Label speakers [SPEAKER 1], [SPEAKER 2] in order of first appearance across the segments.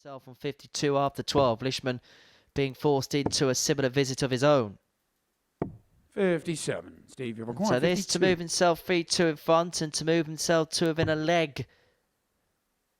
[SPEAKER 1] Himself on 52 after 12. Lisman being forced into a similar visit of his own.
[SPEAKER 2] 57. Steve, you're required.
[SPEAKER 1] So this
[SPEAKER 2] 52.
[SPEAKER 1] to move himself 3-2 in front and to move himself 2 within a leg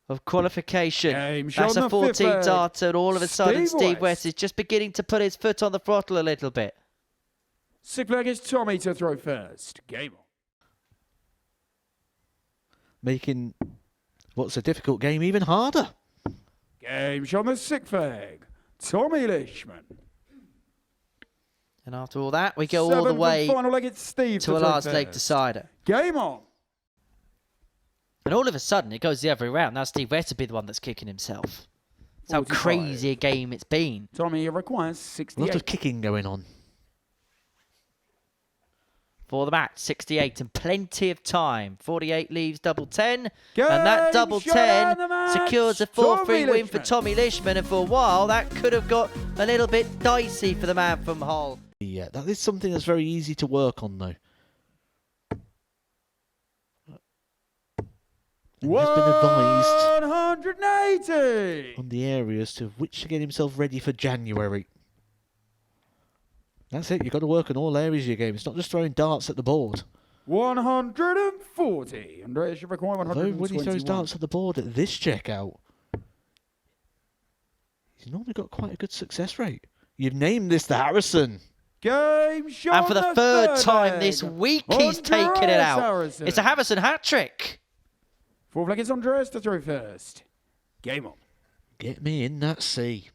[SPEAKER 1] of qualification. That's a 14 darter, and all of a sudden Steve West is just beginning to put his foot on the throttle a little bit.
[SPEAKER 2] Sixth leg is Tommy to throw first. Game on.
[SPEAKER 3] Making what's a difficult game even harder.
[SPEAKER 2] Game shot on the sixth leg. Tommy Lisman.
[SPEAKER 1] And after all that, we go all the way
[SPEAKER 2] final leg, it's Steve
[SPEAKER 1] to a last leg decider.
[SPEAKER 2] Game on.
[SPEAKER 1] And all of a sudden, it goes the other way around. Now Steve West will be the one that's kicking himself. That's how crazy a game it's been.
[SPEAKER 2] Tommy requires 68.
[SPEAKER 3] A lot of kicking going on.
[SPEAKER 1] For the match, 68 and plenty of time. 48 leaves double 10. And that double 10 secures a 4-3 win for Tommy Lisman. And for a while, that could have got a little bit dicey for the man from Hull.
[SPEAKER 3] Yeah, that is something that's very easy to work on, though. And he has been advised
[SPEAKER 2] 180
[SPEAKER 3] on the areas to which to get himself ready for January. That's it, you've got to work on all areas of your game. It's not just throwing darts at the board.
[SPEAKER 2] 140. Andreas should require 121.
[SPEAKER 3] Although when he throws darts at the board at this checkout, he's normally got quite a good success rate. You've named this the Harrison.
[SPEAKER 2] Game shot.
[SPEAKER 1] And for the third time this week, he's taken it out.
[SPEAKER 2] Harrison.
[SPEAKER 1] It's a Harrison hat-trick.
[SPEAKER 2] Fourth leg is Andreas to throw first. Game on.
[SPEAKER 3] Get me in that sea.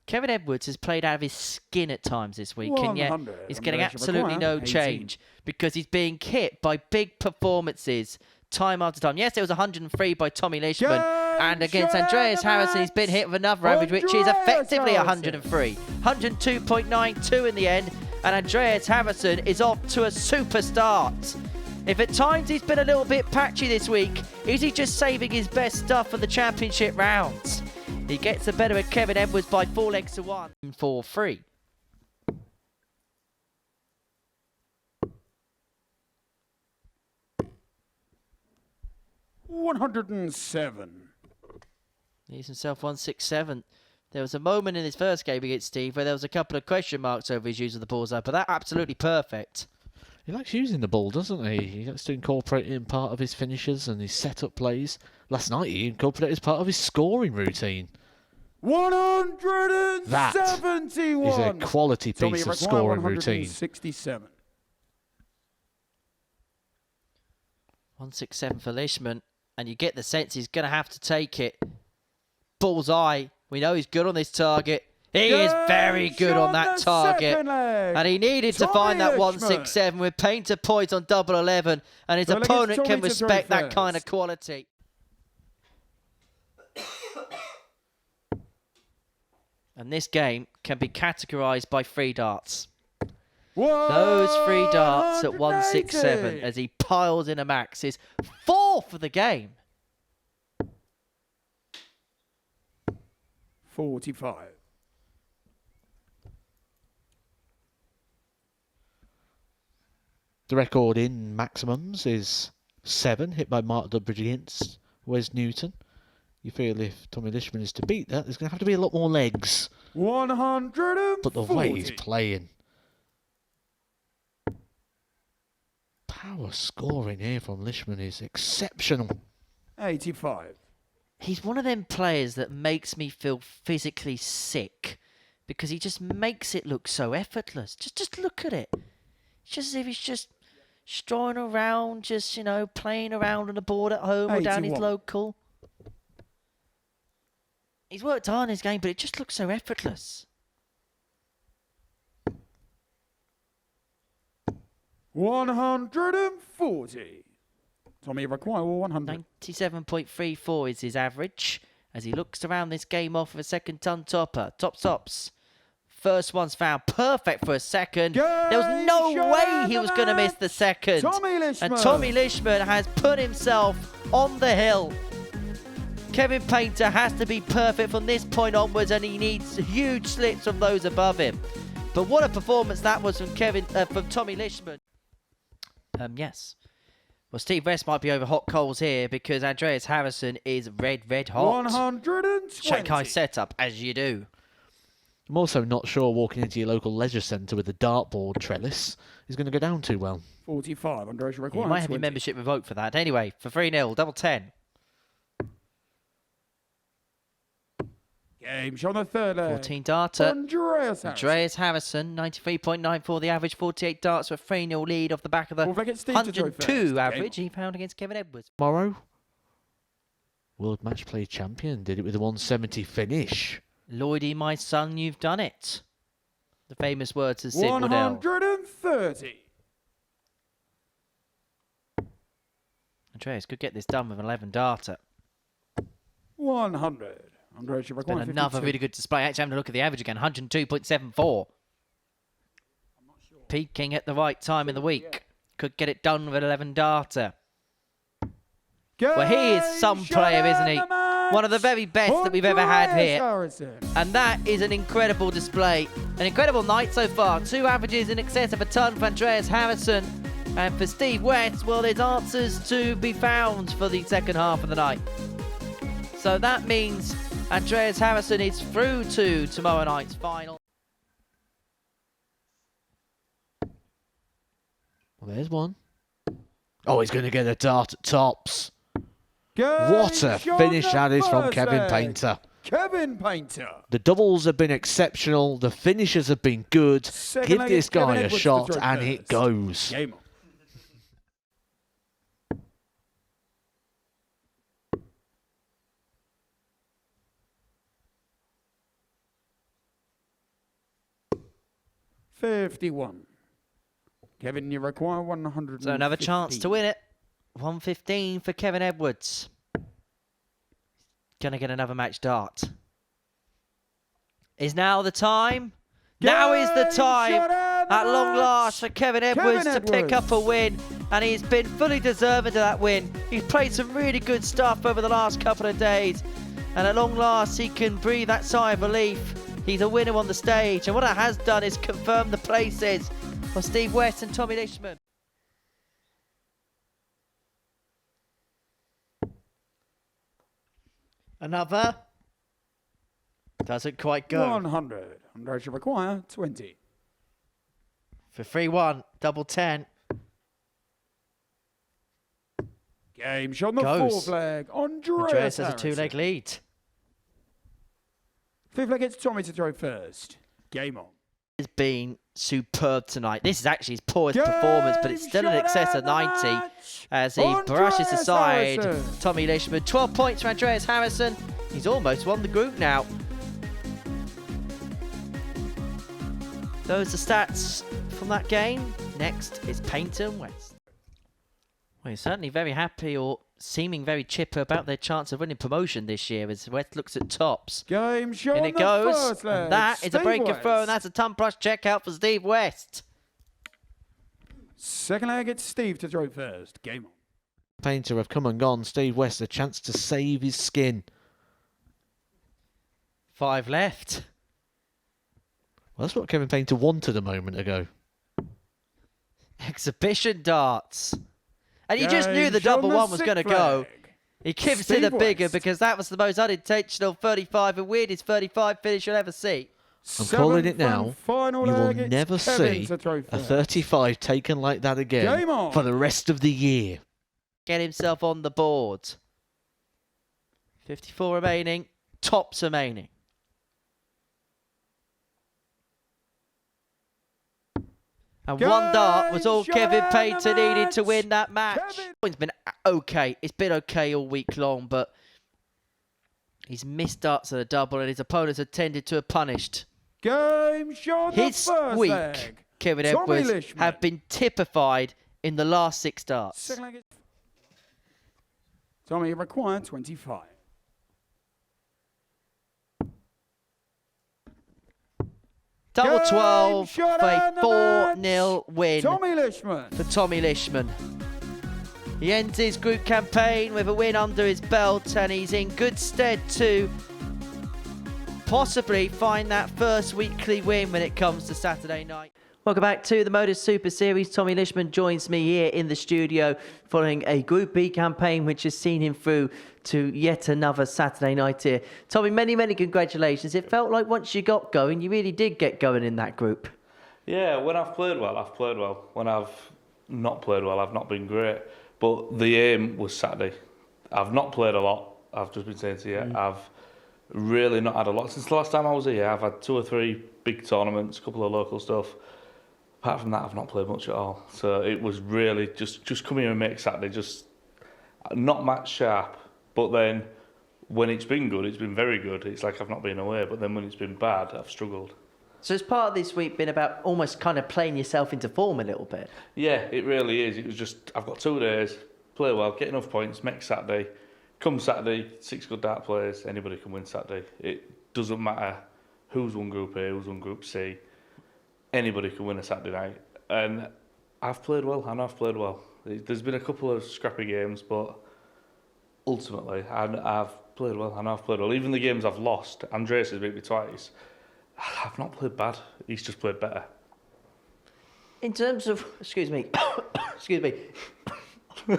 [SPEAKER 1] Kevin Edwards has played out of his skin at times this week, and yet he's getting absolutely no change because he's being hit by big performances time after time. Yes, it was 103 by Tommy Lisman, and against Andreas Harrison, he's been hit with another average, which is effectively 103. 102.92 in the end, and Andreas Harrison is off to a super start. If at times he's been a little bit patchy this week, is he just saving his best stuff for the championship rounds? He gets the better of Kevin Edwards by 4 legs to 1 for 3.
[SPEAKER 2] $107.
[SPEAKER 1] He's himself 167. There was a moment in his first game against Steve where there was a couple of question marks over his use of the bullseye, but that absolutely perfect.
[SPEAKER 3] He likes using the ball, doesn't he? He likes to incorporate it in part of his finishes and his setup plays. Last night he incorporated it as part of his scoring routine.
[SPEAKER 2] 171.
[SPEAKER 3] That is a quality piece of scoring routine.
[SPEAKER 2] 167.
[SPEAKER 1] 167 for Lisman, and you get the sense he's going to have to take it. Bullseye. We know he's good on this target. He is very good on that target. And he needed to find that 167 with painter points on double 11, and his opponent can respect that kind of quality. And this game can be categorized by 3 darts. Those 3 darts at 167 as he piles in a max is 4 for the game.
[SPEAKER 2] 45.
[SPEAKER 3] The record in maximums is 7, hit by Mark Durbridge against Wes Newton. You feel if Tommy Lisman is to beat that, there's going to have to be a lot more legs.
[SPEAKER 2] 140.
[SPEAKER 3] But the way he's playing. Power scoring here from Lisman is exceptional.
[SPEAKER 2] 85.
[SPEAKER 1] He's one of them players that makes me feel physically sick because he just makes it look so effortless. Just look at it. It's just as if he's just strolling around, just, you know, playing around on the board at home or down his local. He's worked hard in his game, but it just looks so effortless.
[SPEAKER 2] 140. Tommy require 100.
[SPEAKER 1] 97.34 is his average as he looks around this game off of a second ton topper. Tops. First one's found perfect for a second. There was no way he was going to miss the second. And Tommy Lisman has put himself on the hill. Kevin Painter has to be perfect from this point onwards, and he needs huge slips from those above him. But what a performance that was from Tommy Lisman. Yes. Well, Steve West might be over hot coals here because Andreas Harrison is red hot.
[SPEAKER 2] 120.
[SPEAKER 1] Shanghai setup, as you do.
[SPEAKER 3] I'm also not sure walking into your local leisure centre with a dartboard trellis is going to go down too well.
[SPEAKER 2] 45. Andreas
[SPEAKER 1] You
[SPEAKER 2] required.
[SPEAKER 1] might have
[SPEAKER 2] 20.
[SPEAKER 1] your membership revoked for that. Anyway, for 3-0, double 10.
[SPEAKER 2] Game shot on the third leg.
[SPEAKER 1] 14 darter.
[SPEAKER 2] Andreas
[SPEAKER 1] Harrison, 93.94 the average, 48 darts for a 3-0 lead off the back of the 102 average he found against Kevin Edwards.
[SPEAKER 3] Tomorrow, World Match Play Champion did it with a 170 finish.
[SPEAKER 1] Lloydie, my son, you've done it. The famous words of Sid Waddell.
[SPEAKER 2] 130.
[SPEAKER 1] Andreas could get this done with an 11 darter.
[SPEAKER 2] 100. Andreas,
[SPEAKER 1] It's been another really good display. Actually, having a look at the average again, 102.74. Peaking at the right time in the week. Could get it done with an 11 darter. Well, he is some player, isn't he? One of the very best that we've ever had here. And that is an incredible display. An incredible night so far. 2 averages in excess of a ton for Andreas Harrison. And for Steve West, well, there's answers to be found for the second half of the night. So that means Andreas Harrison is through to tomorrow night's final.
[SPEAKER 3] Well, there's one. Oh, he's going to get a dart at tops. What a finish that is from Kevin Painter.
[SPEAKER 2] Kevin Painter.
[SPEAKER 3] The doubles have been exceptional. The finishes have been good. Give this guy a shot and it goes.
[SPEAKER 2] Game on. $51. Kevin, you require 100.
[SPEAKER 1] So another chance to win it. 115 for Kevin Edwards. Gonna get another match dart. Is now the time? Now is the time at long last for Kevin Edwards to pick up a win. And he's been fully deserving of that win. He's played some really good stuff over the last couple of days. And at long last, he can breathe that sigh of relief. He's a winner on the stage. And what it has done is confirm the places for Steve West and Tommy Lisman. Another. Doesn't quite go.
[SPEAKER 2] 100. Andreas, you require 20.
[SPEAKER 1] For 3-1, double 10.
[SPEAKER 2] Game shot on the
[SPEAKER 1] Goes.
[SPEAKER 2] fourth leg.
[SPEAKER 1] Andreas has a 2-leg lead.
[SPEAKER 2] Fifth leg, it's Tommy to throw first. Game on.
[SPEAKER 1] Has been superb tonight. This is actually his poorest performance, but it's still in excess of 90 as he brushes aside Tommy Lisman. 12 points for Andreas Harrison. He's almost won the group now. Those are stats from that game. Next is Painter and West. Well, he's certainly very happy or seeming very chipper about their chance of winning promotion this year as West looks at tops.
[SPEAKER 2] Game shot.
[SPEAKER 1] And it goes. And that is a break of throw, and that's a ton brush check out for Steve West.
[SPEAKER 2] Second leg, it's Steve to throw first. Game on.
[SPEAKER 3] Painter have come and gone. Steve West a chance to save his skin.
[SPEAKER 1] 5 left.
[SPEAKER 3] Well, that's what Kevin Painter wanted a moment ago.
[SPEAKER 1] Exhibition darts. And you just knew the double one was going to go. He gives it a bigger because that was the most unintentional 35 and weirdest 35 finish you'll ever see.
[SPEAKER 3] I'm calling it now. You will never see a 35 taken like that again for the rest of the year.
[SPEAKER 1] Get himself on the board. 54 remaining. Tops remaining. And one dart was all Kevin Painter needed to win that match. It's been okay. It's been okay all week long, but he's missed darts at a double and his opponents have tended to have punished. His week, Kevin Edwards, have been typified in the last 6 darts.
[SPEAKER 2] Tommy, you require 25.
[SPEAKER 1] Double 12 for a 4-0 win
[SPEAKER 2] Tommy Lisman.
[SPEAKER 1] for Tommy Lisman. He ends his group campaign with a win under his belt, and he's in good stead to possibly find that first weekly win when it comes to Saturday night. Welcome back to the MODUS Super Series. Tommy Lisman joins me here in the studio following a Group B campaign which has seen him through to yet another Saturday night here. Tommy, many, many congratulations. It felt like once you got going, you really did get going in that group.
[SPEAKER 4] Yeah, when I've played well, I've played well. When I've not played well, I've not been great. But the aim was Saturday. I've not played a lot, I've just been saying to you. I've really not had a lot. Since the last time I was here, I've had 2 or 3 big tournaments, a couple of local stuff. Apart from that, I've not played much at all. So it was really just come here and make Saturday just not match sharp. But then when it's been good, it's been very good. It's like I've not been away. But then when it's been bad, I've struggled.
[SPEAKER 1] So has part of this week been about almost kind of playing yourself into form a little bit?
[SPEAKER 4] Yeah, it really is. It was just, I've got 2 days, play well, get enough points, make Saturday. Come Saturday, 6 good dart players, anybody can win Saturday. It doesn't matter who's won Group A, who's won Group C. Anybody can win a Saturday night. And I've played well, I know I've played well. There's been a couple of scrappy games, but ultimately, I've played well, I know I've played well. Even the games I've lost, Andreas has beat me twice. I've not played bad, he's just played better.
[SPEAKER 1] In terms of, excuse me, excuse me. My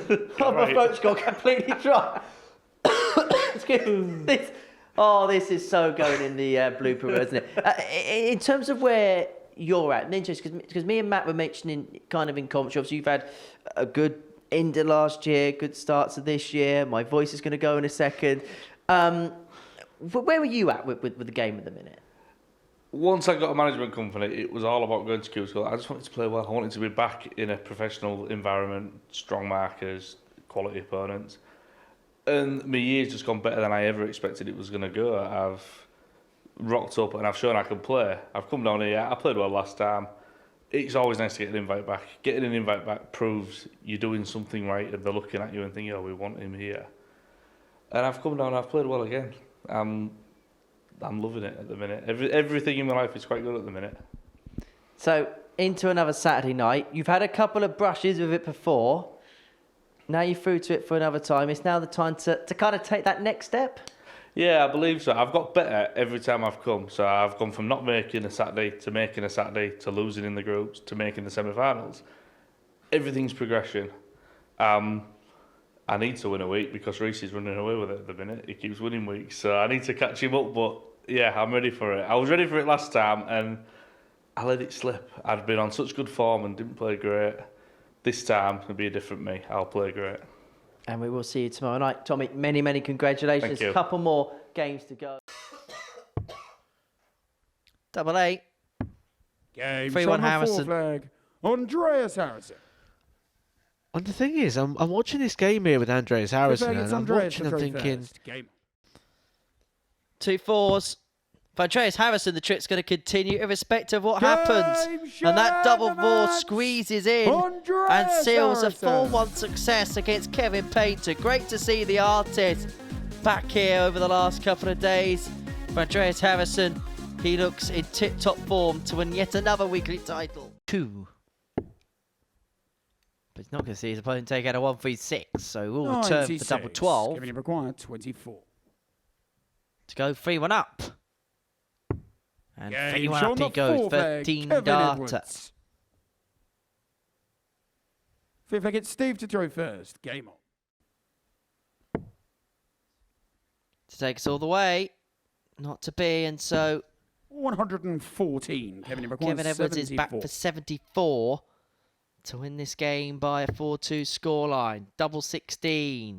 [SPEAKER 1] throat's got completely dry. This is so going in the blooper, isn't it? In terms of where you're at, because me and Matt were mentioning kind of in commentary, obviously you've had a good end of last year, good starts of this year. My voice is going to go in a second. Where were you at with the game at the minute?
[SPEAKER 4] Once I got a management company, it was all about going to Q school. I just wanted to play well. I wanted to be back in a professional environment, strong markers, quality opponents. And my year's just gone better than I ever expected it was going to go. I've rocked up and I've shown I can play. I've come down here, I played well last time. It's always nice to get an invite back. Getting an invite back proves you're doing something right and they're looking at you and thinking, oh, we want him here. And I've come down and I've played well again. I'm loving it at the minute. Everything in my life is quite good at the minute.
[SPEAKER 1] So, into another Saturday night. You've had a couple of brushes with it before. Now you're through to it for another time. It's now the time to kind of take that next step?
[SPEAKER 4] Yeah, I believe so. I've got better every time I've come. So I've gone from not making a Saturday to making a Saturday to losing in the groups to making the semi-finals. Everything's progression. I need to win a week because Reece is running away with it at the minute. He keeps winning weeks. So I need to catch him up. But yeah, I'm ready for it. I was ready for it last time and I let it slip. I'd been on such good form and didn't play great. This time, it'll be a different me. I'll play great.
[SPEAKER 1] And we will see you tomorrow night. Tommy, many, many congratulations.
[SPEAKER 4] Thank you.
[SPEAKER 1] A couple more games to go. Double A.
[SPEAKER 2] Game
[SPEAKER 1] 3-1 Harrison.
[SPEAKER 2] flag. Andreas Harrison.
[SPEAKER 3] And the thing is, I'm watching this game here with Andreas Harrison, and I'm watching and thinking...
[SPEAKER 2] Game.
[SPEAKER 1] 2 4s. For Andreas Harrison, the trick's going to continue irrespective of what happens. And that double 4 squeezes in and seals a 4-1 success against Kevin Painter. Great to see the artist back here over the last couple of days. For Andreas Harrison, he looks in tip-top form to win yet another weekly title. 2. But he's not going to see his opponent take out a 1-3-6, so we'll return for double 12.
[SPEAKER 2] Giving him required 24.
[SPEAKER 1] To go 3-1 up. And
[SPEAKER 2] Game
[SPEAKER 1] 3-1 up he goes, 13 data.
[SPEAKER 2] Fifth, I get Steve to throw first. Game on.
[SPEAKER 1] To take us all the way. Not to be, and so...
[SPEAKER 2] 114.
[SPEAKER 1] Kevin Edwards is back for 74 to win this game by a 4-2 scoreline. Double 16.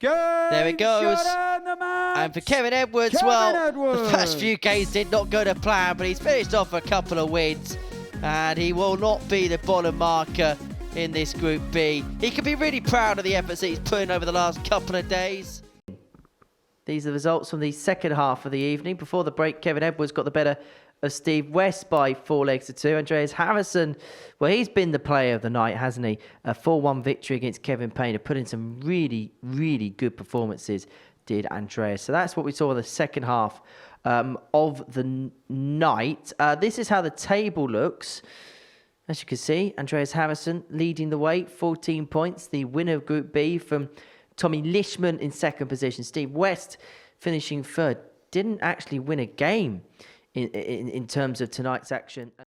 [SPEAKER 1] There it goes. And for Kevin Edwards, the first few games did not go to plan, but he's finished off a couple of wins. And he will not be the bottom marker in this Group B. He can be really proud of the efforts that he's put in over the last couple of days. These are the results from the second half of the evening. Before the break, Kevin Edwards got the better of Steve West by 4 legs to 2. Andreas Harrison, well, he's been the player of the night, hasn't he? A 4-1 victory against Kevin Painter, put in some really, really good performances, did Andreas. So that's what we saw in the second half of the night. This is how the table looks. As you can see, Andreas Harrison leading the way, 14 points. The winner of Group B from Tommy Lisman in second position. Steve West finishing third. Didn't actually win a game in terms of tonight's action.